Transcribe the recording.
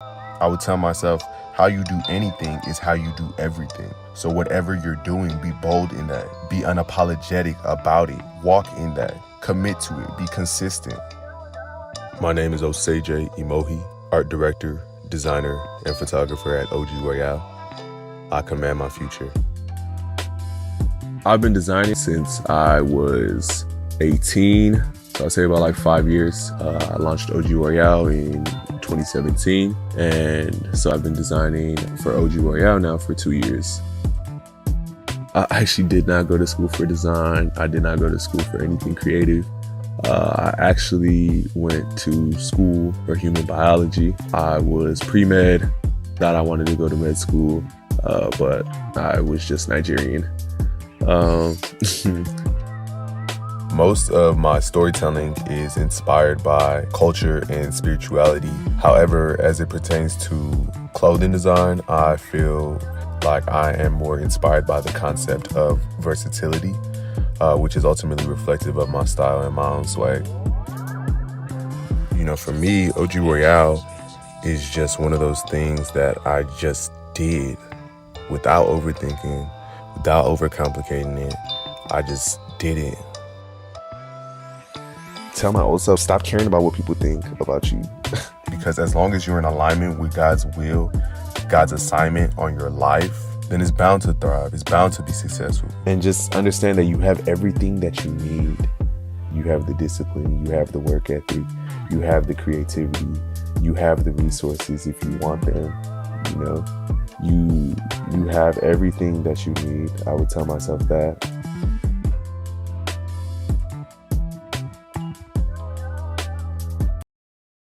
I would tell myself, how you do anything is how you do everything. So whatever you're doing, be bold in that. Be unapologetic about it. Walk in that. Commit to it. Be consistent. My name is Oseije Imoohi, art director, designer, and photographer at Oji Royale. I command my future. I've been designing since I was 18, so I'd say about like 5 years. I launched Oji Royale in 2017, and so I've been designing for Oji Royale now for 2 years. I actually did not go to school for design. I did not go to school for anything creative. I actually went to school for human biology. I was pre-med, thought I wanted to go to med school, but I was just Nigerian. Most of my storytelling is inspired by culture and spirituality. However, as it pertains to clothing design, I feel like I am more inspired by the concept of versatility, which is ultimately reflective of my style and my own swag. You know, for me, Oji Royale is just one of those things that I just did without overthinking, without overcomplicating it. I just did it. Tell my old self, stop caring about what people think about you. Because as long as you're in alignment with God's will, God's assignment on your life, then it's bound to thrive. It's bound to be successful. And just understand that you have everything that you need. You have the discipline, you have the work ethic, you have the creativity, you have the resources if you want them. You know, you have everything that you need. I would tell myself that.